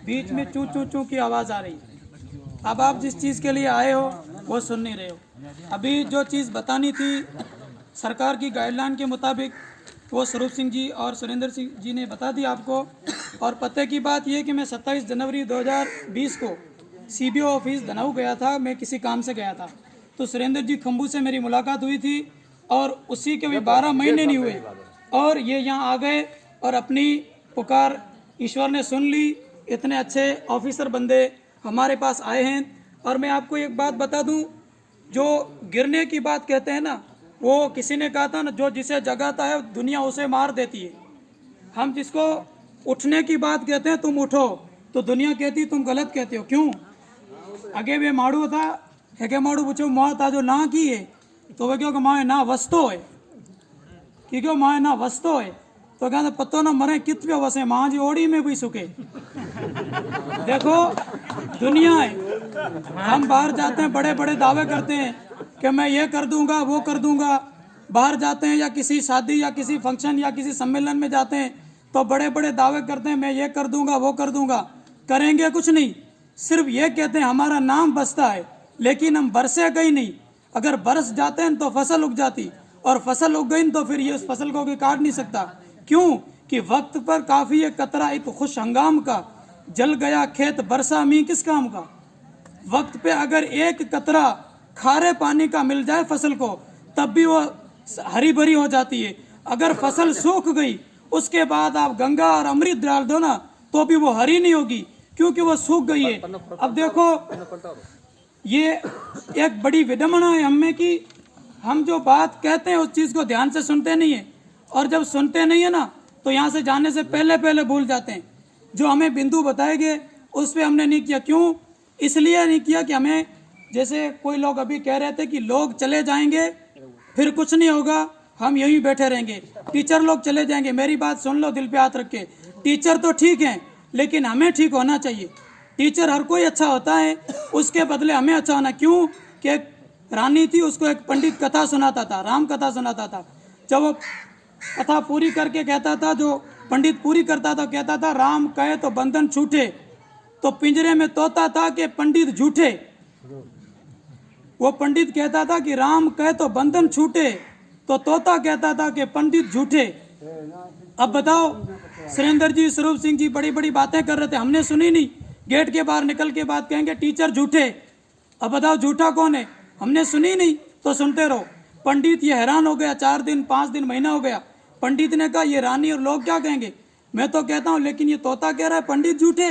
बीच में चू चू चू की आवाज़ आ रही है। अब आप जिस चीज़ के लिए आए हो वो सुन नहीं रहे हो। अभी जो चीज़ बतानी थी सरकार की गाइडलाइन के मुताबिक वो स्वरूप सिंह जी और सुरेंद्र सिंह जी ने बता दिया आपको। और पते की बात यह कि मैं 27 जनवरी 2020 को CBO ऑफिस धनाऊ गया था, मैं किसी काम से गया था। तो सुरेंद्र जी खंबू से मेरी मुलाकात हुई थी और उसी के भी 12 महीने नहीं हुए और ये यहाँ आ गए और अपनी पुकार ईश्वर ने सुन ली। इतने अच्छे ऑफिसर बंदे हमारे पास आए हैं। और मैं आपको एक बात बता दूं, जो गिरने की बात कहते हैं ना, वो किसी ने कहा था ना, जो जिसे जगाता है दुनिया उसे मार देती है। हम जिसको उठने की बात कहते हैं, तुम उठो, तो दुनिया कहती तुम गलत कहते हो। क्यों? आगे वे माड़ू था हेगे माड़ू पूछो माँ था जो ना की है, तो वे क्यों माए ना वस्तो है कि क्यों माए ना वस्तो है, तो कहते पत्तो ना मरे कित पे वसे माँ जी ओड़ी में भी सुखे। देखो दुनिया है, हम बाहर जाते हैं बड़े बड़े दावे करते हैं कि मैं ये कर दूंगा वो कर दूंगा। बाहर जाते हैं या किसी शादी या किसी फंक्शन या किसी सम्मेलन में जाते हैं तो बड़े बड़े दावे करते हैं मैं ये कर दूंगा वो कर दूंगा। करेंगे कुछ नहीं, सिर्फ ये कहते हैं हमारा नाम बसता है, लेकिन हम बरसे गई नहीं। अगर बरस जाते हैं तो फसल उग जाती, और फसल उग गई तो फिर ये उस फसल को कोई काट नहीं सकता। क्यों? कि वक्त पर काफी एक कतरा एक खुश हंगाम का, जल गया खेत बरसा मी किस काम का। वक्त पे अगर एक कतरा खारे पानी का मिल जाए फसल को, तब भी वो हरी भरी हो जाती है। अगर फसल सूख गई उसके बाद आप गंगा और अमृत डाल दो ना, तो भी वो हरी नहीं होगी, क्योंकि वो सूख गई है। अब देखो ये एक बड़ी विडंबना है हमें कि हम जो बात कहते हैं उस चीज को ध्यान से सुनते नहीं है, और जब सुनते नहीं है ना तो यहाँ से जाने से पहले पहले भूल जाते हैं। जो हमें बिंदु बताए गए उस पर हमने नहीं किया। क्यों? इसलिए नहीं किया कि हमें, जैसे कोई लोग अभी कह रहे थे कि लोग चले जाएंगे फिर कुछ नहीं होगा, हम यहीं बैठे रहेंगे, टीचर लोग चले जाएंगे। मेरी बात सुन लो दिल पे हाथ रख के, टीचर तो ठीक हैं लेकिन हमें ठीक होना चाहिए। टीचर हर कोई अच्छा होता है, उसके बदले हमें अच्छा होना। क्यों? कि एक रानी थी, उसको एक पंडित कथा सुनाता था, राम कथा सुनाता था। जब वो कथा पूरी करके कहता था, जो पंडित पूरी करता था, कहता था राम कहे तो बंधन छूटे, तो पिंजरे में तोता था कि पंडित झूठे। वो पंडित कहता था कि राम कहे तो बंधन छूटे, तो तोता कहता था कि पंडित झूठे। अब बताओ, सुरेंद्र जी स्वरूप सिंह जी बड़ी बड़ी बातें कर रहे थे, हमने सुनी नहीं। गेट के बाहर निकल के बात कहेंगे टीचर झूठे। अब बताओ झूठा कौन है? हमने सुनी नहीं तो सुनते रहो। पंडित ये हैरान हो गया, 4 दिन 5 दिन महीना हो गया। पंडित ने कहा ये रानी और लोग क्या कहेंगे। मैं तो कहता हूँ लेकिन ये तोता कह रहा है पंडित झूठे।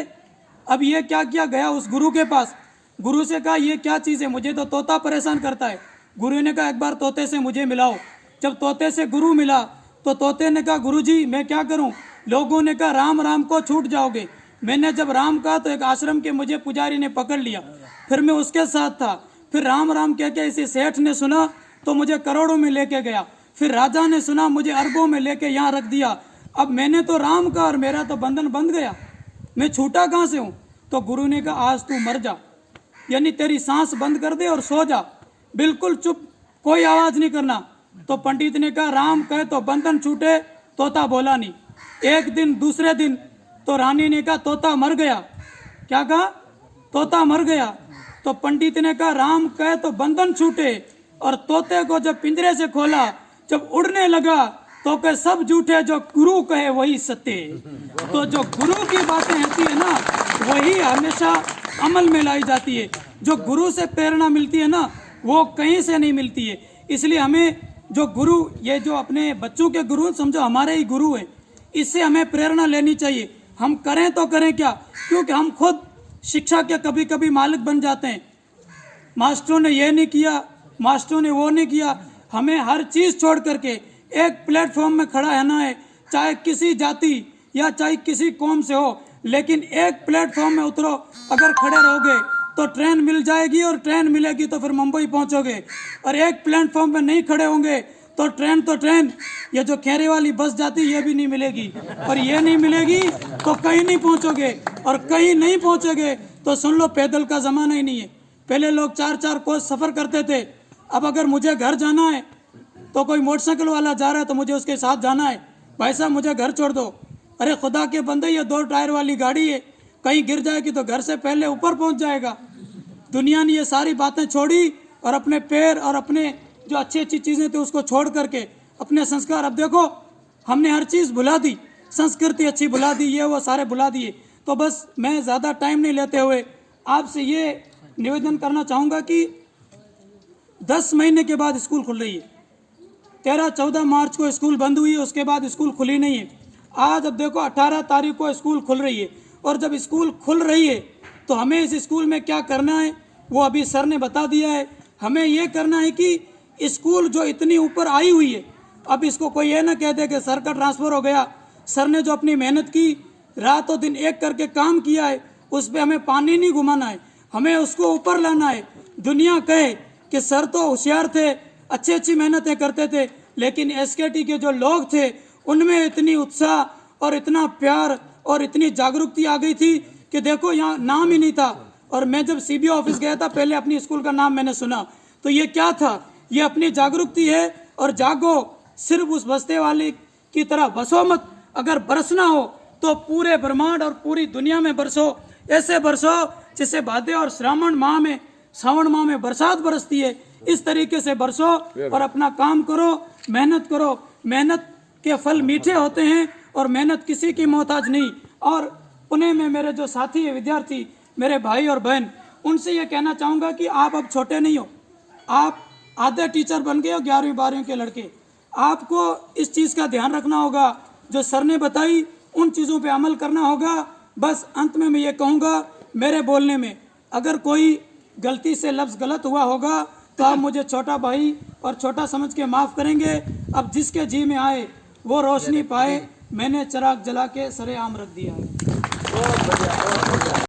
अब ये क्या किया, गया उस गुरु के पास, गुरु से कहा ये क्या चीज़ है, मुझे तो तोता परेशान करता है। गुरु ने कहा एक बार तोते से मुझे मिलाओ। जब तोते से गुरु मिला तो तोते ने कहा गुरु जी मैं क्या करूं। लोगों ने कहा राम राम को छूट जाओगे। मैंने जब राम कहा तो एक आश्रम के मुझे पुजारी ने पकड़ लिया, फिर मैं उसके साथ था। फिर राम राम कह के इसे सेठ ने सुना तो मुझे करोड़ों में लेके गया। फिर राजा ने सुना, मुझे अरबों में लेके यहाँ रख दिया। अब मैंने तो राम कहा और मेरा तो बंधन बंध गया, मैं छूटा कहाँ से हूँ। तो गुरु ने कहा आज तू मर जा, यानी तेरी सांस बंद कर दे और सो जा, बिल्कुल चुप, कोई आवाज नहीं करना। तो पंडित ने कहा राम कहे तो बंधन छूटे, तोता बोला नहीं। एक दिन दूसरे दिन तो रानी ने कहा तोता मर गया। क्या कहा? तोता मर गया। तो पंडित ने कहा राम कहे तो बंधन छूटे, और तोते को जब पिंजरे से खोला, जब उड़ने लगा तो कहे सब झूठे, जो गुरु कहे वही सत्य। तो जो गुरु की बातें होती है ना, वही हमेशा अमल में लाई जाती है। जो गुरु से प्रेरणा मिलती है ना, वो कहीं से नहीं मिलती है। इसलिए हमें जो गुरु, ये जो अपने बच्चों के गुरु समझो हमारे ही गुरु हैं, इससे हमें प्रेरणा लेनी चाहिए। हम करें तो करें क्या, क्योंकि हम खुद शिक्षा के कभी कभी मालिक बन जाते हैं। मास्टरों ने ये नहीं किया, मास्टरों ने वो नहीं किया। हमें हर चीज़ छोड़ करके एक प्लेटफॉर्म में खड़ा रहना है, चाहे किसी जाति या चाहे किसी कौम से हो, लेकिन एक प्लेटफॉर्म में उतरो। अगर खड़े रहोगे तो ट्रेन मिल जाएगी, और ट्रेन मिलेगी तो फिर मुंबई पहुंचोगे। और एक प्लेटफॉर्म में नहीं खड़े होंगे तो ट्रेन ये जो खेरे वाली बस जाती ये भी नहीं मिलेगी, और ये नहीं मिलेगी तो कहीं नहीं पहुंचोगे, और कहीं नहीं पहुंचोगे तो सुन लो पैदल का ज़माना ही नहीं है। पहले लोग 4-4 कोस सफ़र करते थे। अब अगर मुझे घर जाना है तो कोई मोटरसाइकिल वाला जा रहा है तो मुझे उसके साथ जाना है, भाई साहब मुझे घर छोड़ दो। अरे खुदा के बंदे, ये 2 टायर वाली गाड़ी है, कहीं गिर जाएगी तो घर से पहले ऊपर पहुंच जाएगा। दुनिया ने ये सारी बातें छोड़ी और अपने पैर और अपने जो अच्छी अच्छी चीज़ें थी उसको छोड़ करके अपने संस्कार, अब देखो हमने हर चीज़ भुला दी, संस्कृति अच्छी भुला दी, ये वो सारे भुला दिए। तो बस मैं ज़्यादा टाइम नहीं लेते हुए आपसे ये निवेदन करना चाहूँगा कि 10 महीने के बाद स्कूल खुल रही है। 13-14 मार्च को स्कूल बंद हुई है, उसके बाद स्कूल खुली नहीं है। आज अब देखो 18 तारीख को स्कूल खुल रही है, और जब स्कूल खुल रही है तो हमें इस स्कूल में क्या करना है वो अभी सर ने बता दिया है। हमें ये करना है कि स्कूल जो इतनी ऊपर आई हुई है, अब इसको कोई ये ना कह दे कि सर का ट्रांसफ़र हो गया। सर ने जो अपनी मेहनत की, रातों दिन एक करके काम किया है, उस पर हमें पानी नहीं घुमाना है, हमें उसको ऊपर लाना है। दुनिया कहे कि सर तो होशियार थे, अच्छी अच्छी मेहनतें करते थे, लेकिन एसकेटी के जो लोग थे उनमें इतनी उत्साह और इतना प्यार और इतनी जागरूकता आ गई थी कि देखो यहाँ नाम ही नहीं था। और मैं जब सीबीओ ऑफिस गया था, पहले अपनी स्कूल का नाम मैंने सुना तो ये क्या था, ये अपनी जागरूकता है। और जागो, सिर्फ उस बसते वाले की तरह बसो मत, अगर बरसना हो तो पूरे ब्रह्मांड और पूरी दुनिया में बरसो। ऐसे बरसो जैसे भाद्र और श्रावण माह में बरसात बरसती है, इस तरीके से बरसो और अपना काम करो, मेहनत करो। मेहनत के फल मीठे होते हैं और मेहनत किसी की मोहताज नहीं। और पुणे में मेरे जो साथी है, विद्यार्थी, मेरे भाई और बहन, उनसे ये कहना चाहूँगा कि आप अब छोटे नहीं हो, आप आधे टीचर बन गए हो, 11वीं 12वीं के लड़के। आपको इस चीज़ का ध्यान रखना होगा, जो सर ने बताई उन चीज़ों पे अमल करना होगा। बस अंत में मैं ये कहूँगा, मेरे बोलने में अगर कोई गलती से लफ्ज़ गलत हुआ होगा तो आप मुझे छोटा भाई और छोटा समझ के माफ़ करेंगे। अब जिसके जी में आए वो रोशनी पाए, मैंने चिराग जला के सरेआम रख दिया है।